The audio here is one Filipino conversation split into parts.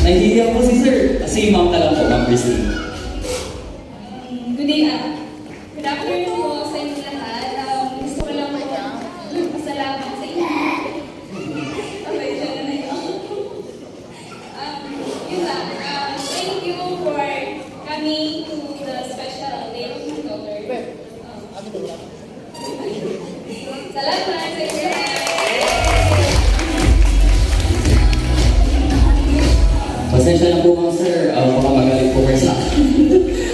Nahihiya po si Sir. Si Ma'am na lang po, Ma'am Christine. Good day, good afternoon po sa inyo lahat. Gusto ko lang po magpasalamat sa inyo. Okay, siya na yun. Yun lang. Thank you for coming to the special day of my daughter. Salamat sa inyo. Pasensya na po mga sir, baka magaling po kayo sa akin.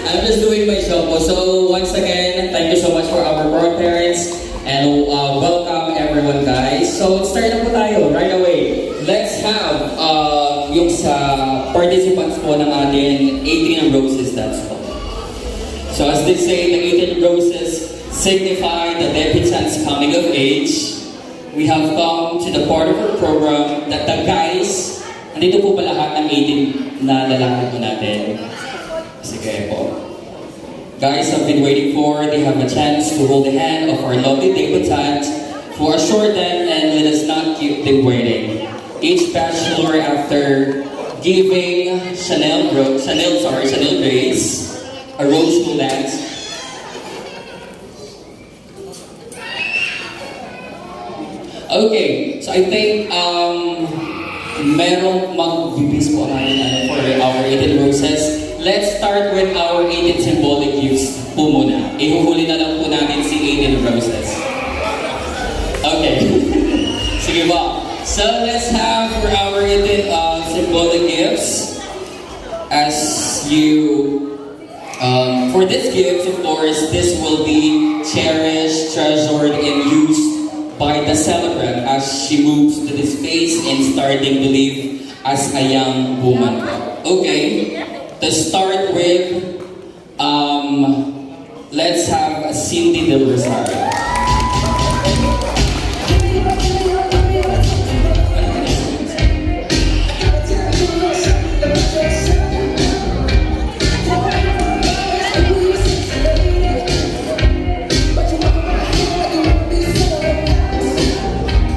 I'm just doing my show po. So once again, thank you so much for our proud parents and welcome everyone guys. So start na po tayo right away. Let's have yung sa participants po ng ating 18 Roses dance po. So as they say, the 18 Roses signify the debutants coming of age. We have come to the part of our program that the guys, nandito po ba lahat ng 18 na lalaki po natin? Sige po. Guys have been waiting for, they have a chance to hold the hand of our lovely debutant who assure them and let us not keep them waiting. Each bachelor after giving Chanel Grace a rose to dance. Okay, so I think merong magbibis po natin for our 18 roses. Let's start with our 18 symbolic gifts po muna. Ihuhuli na lang po natin si 18 roses. Okay. Sige ba? So let's have for our 18 symbolic gifts. As you, for this gift, of course, this will be cherished, treasured, and used by the celebrant as she moves to this phase and starting to live as a young woman. Okay, to start with, let's have Cindy Del Rosario.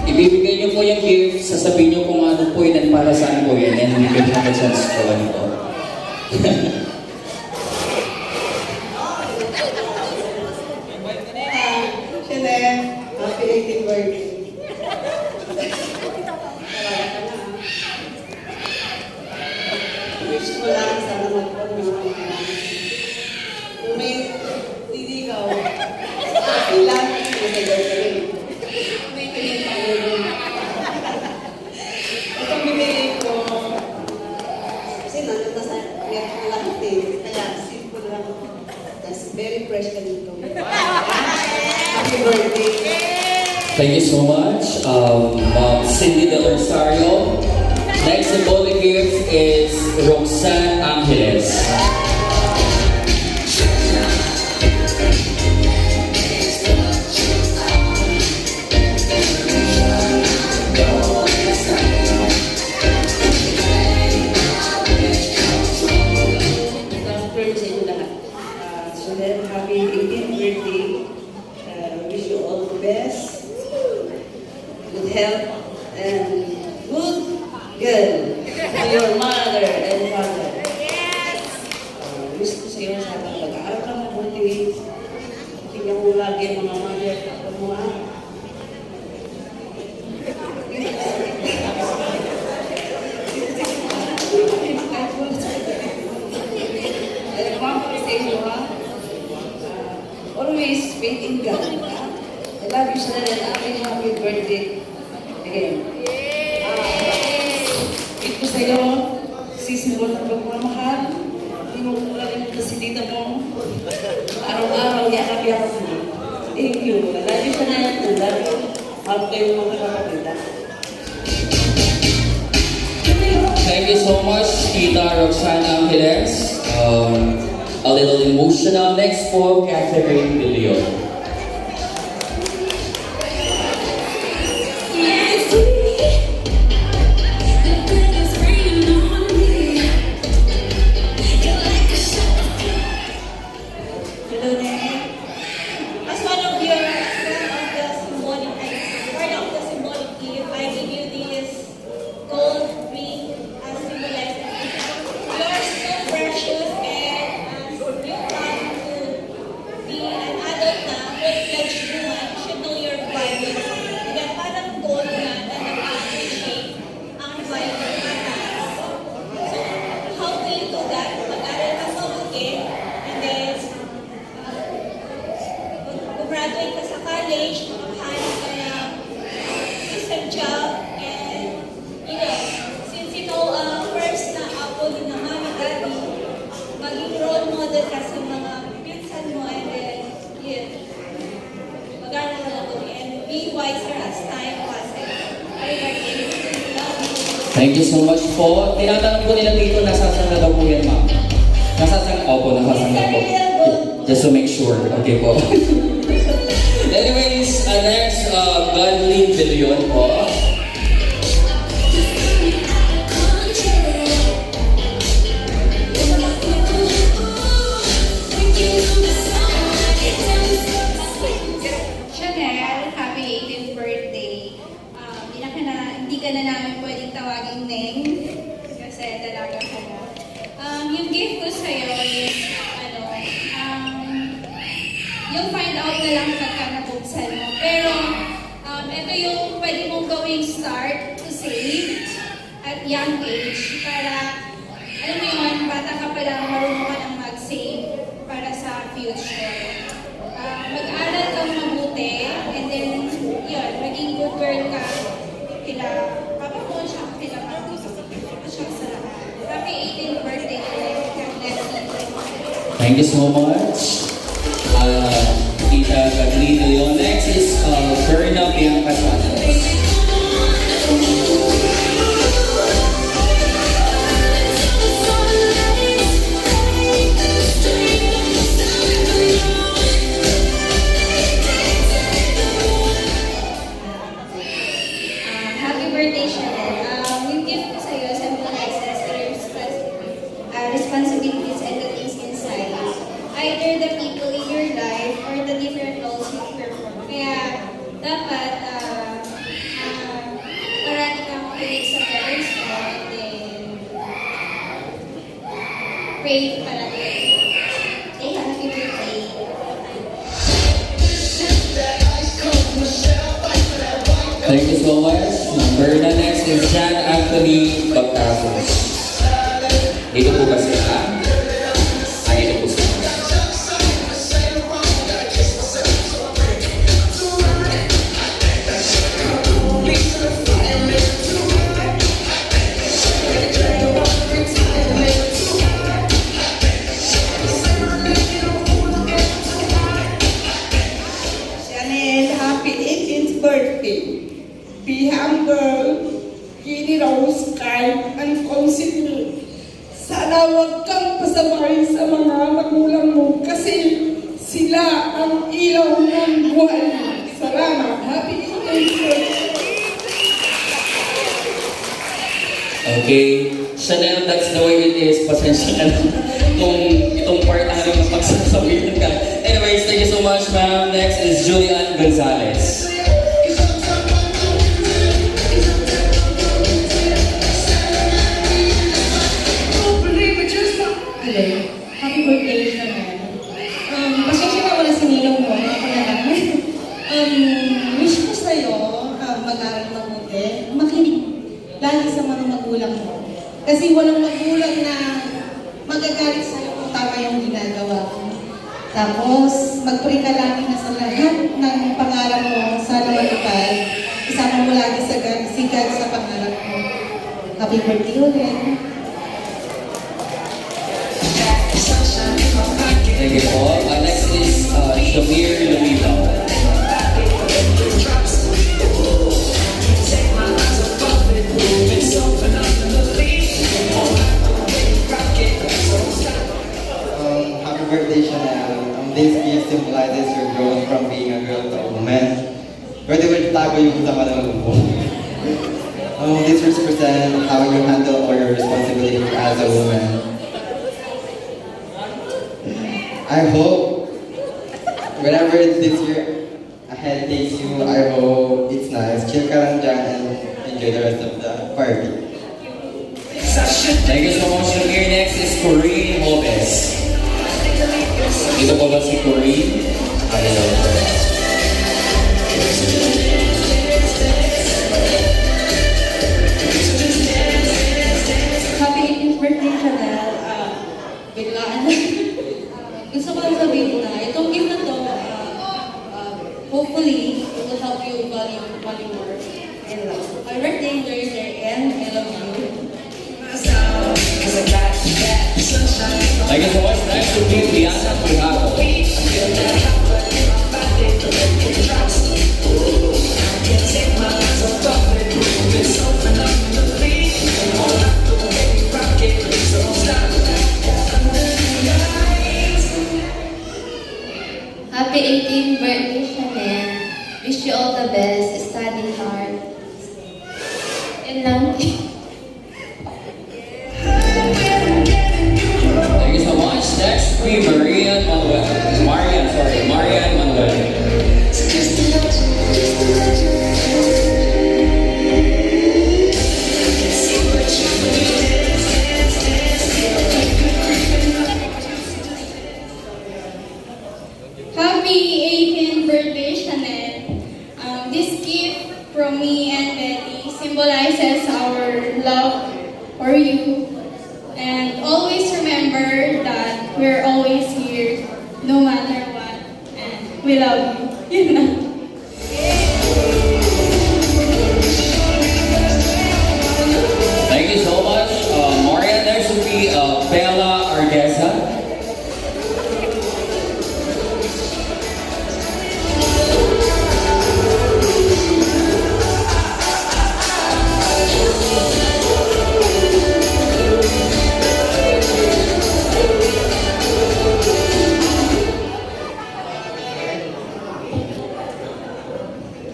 Ibibigay niyo po yung gift, sasabihin niyo kung ano po yun at para saan po yun, and we can have a chance po nito. Chanel, happy 18th birthday. Wish ko lang sana magpapalala. Kung may liligaw, ilan sa girlfriend. May tingin pa ulo. Itong bibili ko, kasi nandun sa net na lahat eh. Kaya simple lang. That's very fresh ka dito. Happy birthday. Thank you so much, Cindy Del Rosario. Next symbolic gift is Roxanne Angeles. Happy 18th birthday. Wish you all the best. Good health and good girl to your mother and father. Wish ko sa iyo sa pag-aaral ka mabuti. Tingnan mo lagi ang mga mother at mga always faith in God. I love you, Chanel, and happy birthday again. Ito sa iyo, sisimula ng pagmamahal. Hindi mo kulang yung si tita mo. Araw-araw, yakap-yakap mo. Thank you. I love you, Chanel. I love you. Mahal kayo mga kapatida. Thank you so much, Tita Roxanne Angeles. A little emotional. Next po, Catherine De Leon. Hello, Nek. As one of your part of the symbolic gift, I give you this gold ring as symbolizing Thank you so much po. Tinatanong po nila dito, nasasang na daw po yan, ma'am. Nasasang? Opo, nasasang na po. Just to make sure. Okay po. Anyways, next, Godly Billion po. Chanel, happy 18th birthday. Hindi ka na namin pwedeng tawagin Neng kasi dalaga ka na. Yung gift ko sa'yo is, you'll find out na lang pagka nabuksan mo. Pero, ito yung pwede mong gawing start to save at young age para, alam mo yun, bata ka pa lang, marunong ka nang mag-save para sa future. Mag-aral kang mabuti, and then, yun, maging good girl ka kila papa mo siya, kila mama mo siya sa lahat. Happy 18th birthday ulit. God bless you. Thank you so much. Tita Godly Billion. Next is Berna Bianca Santos. Happy birthday, Chanel. Yung gift ko sa'yo symbolizes the responsibilities and the things inside. Either the people in your life or the different roles you perform. Kaya, dapat, parati kang makinig sa parents mo and then, pray palagi. Hey, happy birthday. Thank you so much. Berna, next is Jan Anthony Bactazos. Dito po ba sila? Dito po sila. Chanel, happy 18th birthday. Be humble, generous, kind, and considerate. Sana huwag kang pasabay sa mga magulang mo kasi sila ang ilaw ng buhay. Salamat. Happy 18th birthday. Okay. Chanel, that's the way it is. Pasensya na lang. Itong part na rin magsasabihin ka. Anyways, thank you so much, ma'am. Next is Julian Gonzalez. Happy birthday, Chanel. Pasensya na wala sinilong mo, ako na lang. Wish ko sa'yo, mag-aral mabuti, makinig lagi sa mga magulang mo. Kasi walang magulang na magagalit sa'yo kung tama yung ginagawa mo. Tapos, mag-pray ka lagi na sa lahat ng pangarap mo sa namatupad. Isama mo lagi sa God sa pangarap mo. Happy birthday ulit. Thank you po. Next is Shamir Lumitaw. Happy birthday, Chanel. This gift symbolizes your growth from being a girl to a woman. Pwede mo itago yung sama ng mo. This represents how you handle all your responsibilities as a woman. I hope whenever this year ahead takes you, I hope it's nice. Chill ka lang dyan and enjoy the rest of the party. Thank you so much, Shamir. Next is Corinne Lopez. Dito po ba si Corinne? Hello. Happy 18th birthday, Chanel. Biglaan na. Gusto ko lang sabihin na, itong gift na to, hopefully, it will help you value more in life. Happy birthday, enjoy your day, and I love you. Thank you so much. Next will be Diana Pujado. Yan lang. Thank you so much. Next, we Marian Manuel. Marian Manuel. Happy 18th birthday, Chanel. This gift from me and Betty symbolizes our love for you. And always remember that we're always here, no matter what. And we love you. Yun na. Thank you so much. Marian, next will be Bella Argueza.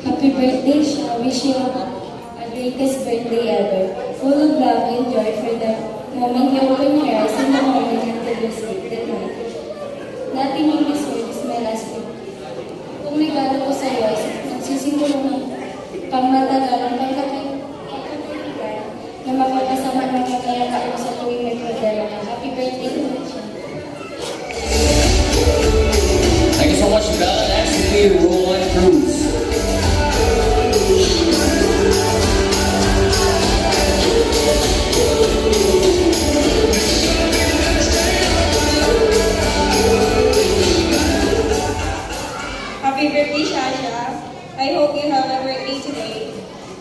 Happy birthday, Sha. Wish you a greatest birthday ever. Full of love and joy for the moment you open your eyes and the moment until you sleep that night. Nothing in this world is my last gift. Kung regalo ko sa iyo, nagsisimulo ng pangmatagalang pagkakaibigan na makakasama ng kakayaka mo sa tuwing may problema ka. Happy birthday, Sha. Thank you so much, Bella. Next will be Rowan Cruz. Happy birthday, Shasha. I hope you have a birthday today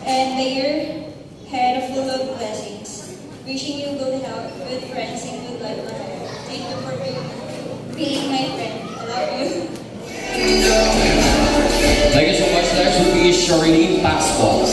and the year ahead full of blessings. Wishing you good health, good friends, and good life ahead. Thank you for being my friend. I love you. Thank you so much. Next will be Charlene Pascuals.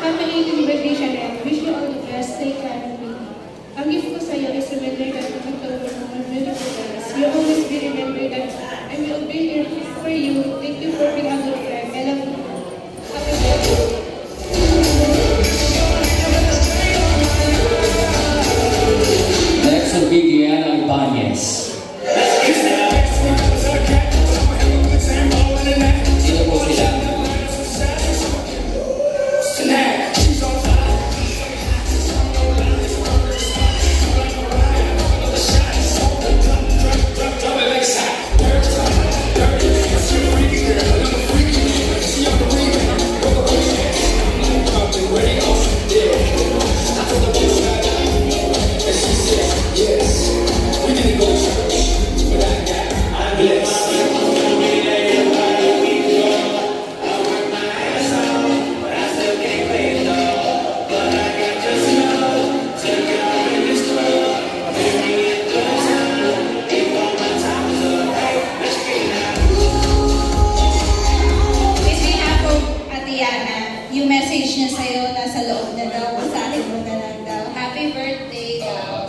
Happy 18th birthday, Chanel. Wish you all the best. Stay kind and me. Ang gift ko sa'yo is reminder that you can go on beautiful days. You always be remembered that I will be here for you. Thank you for being a good friend. I love you. Happy birthday. Next will be Diana Ibanez. Sino po sila? If we have po, Atiana, yung message niya sa'yo, nasa loob na daw, basahin mo na lang daw. Happy birthday daw.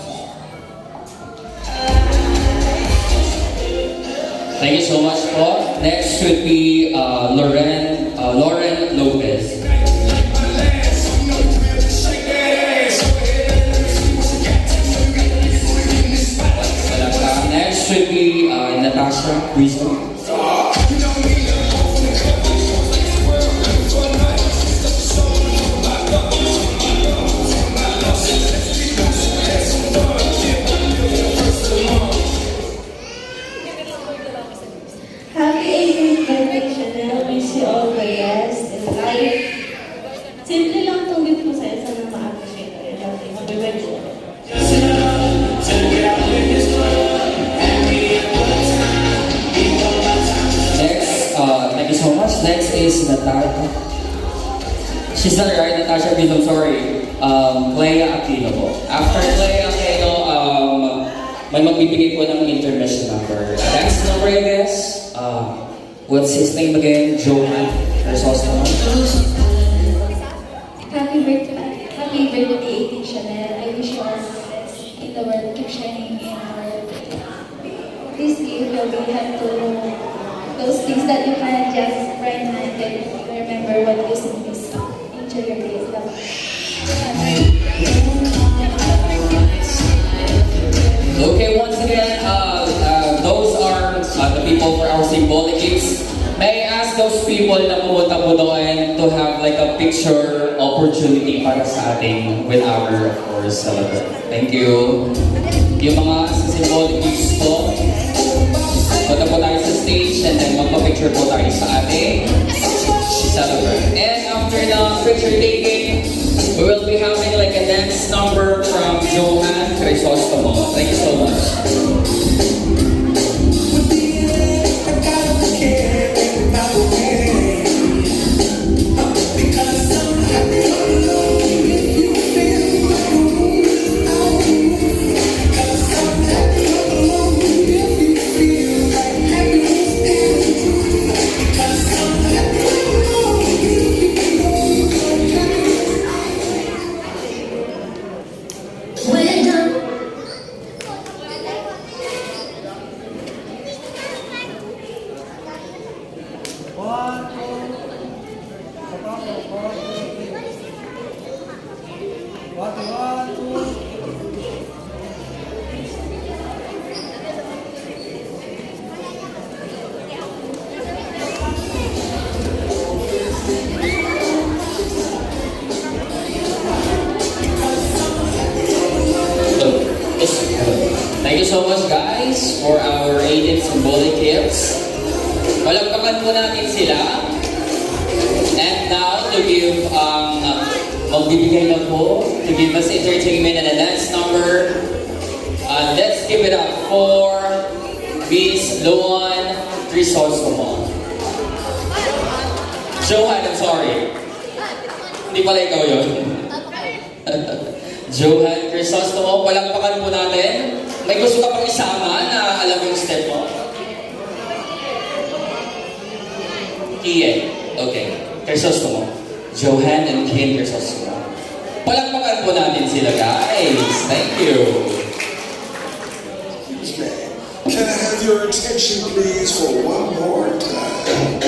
Thank you so much po. Next should be Lauren Lopez. Next should be Natasha Rizzo. Happy 18th birthday, Chanel. Wish you all the best in life. Simple lang itong gift ko sa'yo. Sana ma-appreciate ko. Happy birthday. Next, thank you so much. Next is Natasha. She's not right, Natasha Rizzo, I'm sorry. Clea Aquino po. After Clea Aquino, may magbibigay po ng intermission number. Dance number, I guess. What's his name again? Johan Versos naman. you have to those things that you can just right-handed remember what you see this. Enjoy your day. Okay, once again, those are the people for our symbolic gifts. May I ask those people na pumunta po doon to have like a picture opportunity para sa ating with our, of course, celebrant. Thank you. Yung mga sa symbolic gifts po, punta po tayo sa stage and then magpa-picture po tayo sa ating celebrant. And after the picture taking, we will be having like a dance number from Johan Crisostomo. Thank you so much. Thank you so much guys for our 18 symbolic gifts. Palagpakan po natin sila. And now to give, magbibigay na po to give us entertainment and a dance number. Let's give it up for Miss Luan Crisostomo. Johan, I'm sorry. Hindi pala ikaw yun. Johan Crisostomo, palakpakan po natin. May gusto ka pang isama na alam yung step mo? Kian. Okay. Crisostomo. Johan and Kian Crisostomo. Palakpakan po natin sila, guys. Thank you. Can I have your attention, please, for one more time?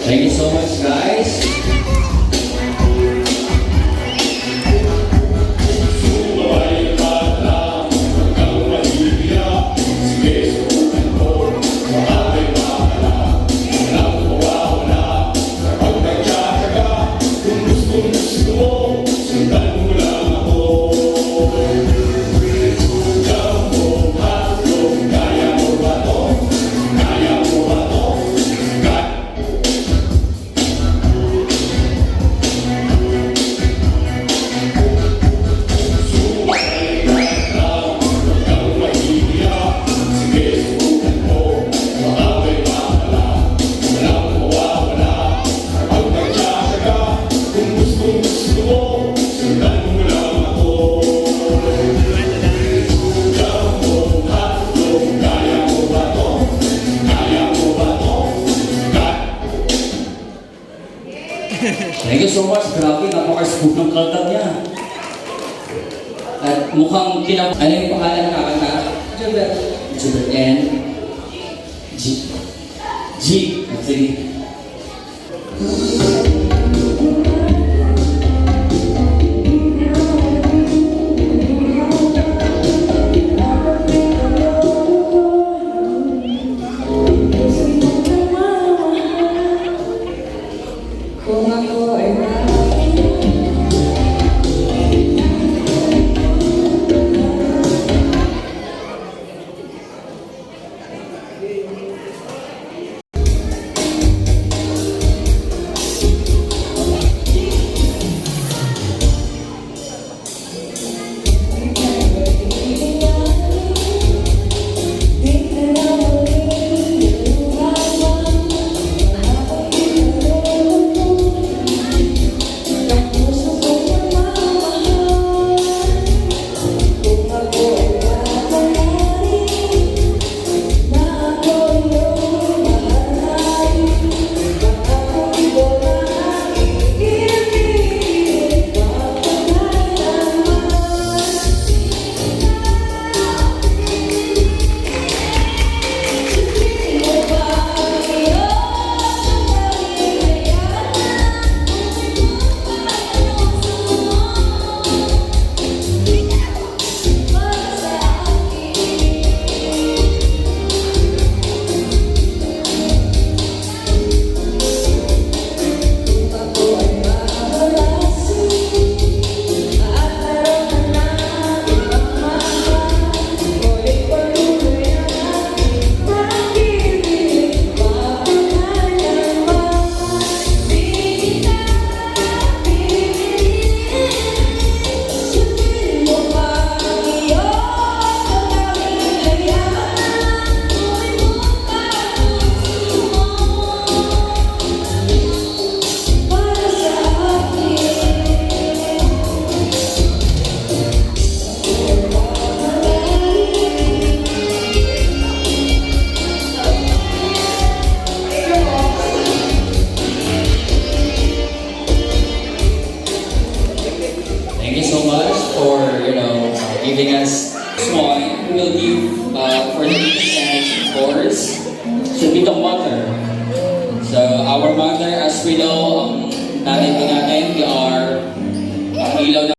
Thank you so much, guys. Thank you so much. Grabe, napaka-smooth ng kanta niya. At mukhang ano yung pangalan ng kakanta? Jubel. Jubel and G. G. Sige. Kung ako ay Thank you so much for, giving us small. We will give for the percentage, of course, should be the mother. So our mother, as we know, nanay po natin, they are ilaw na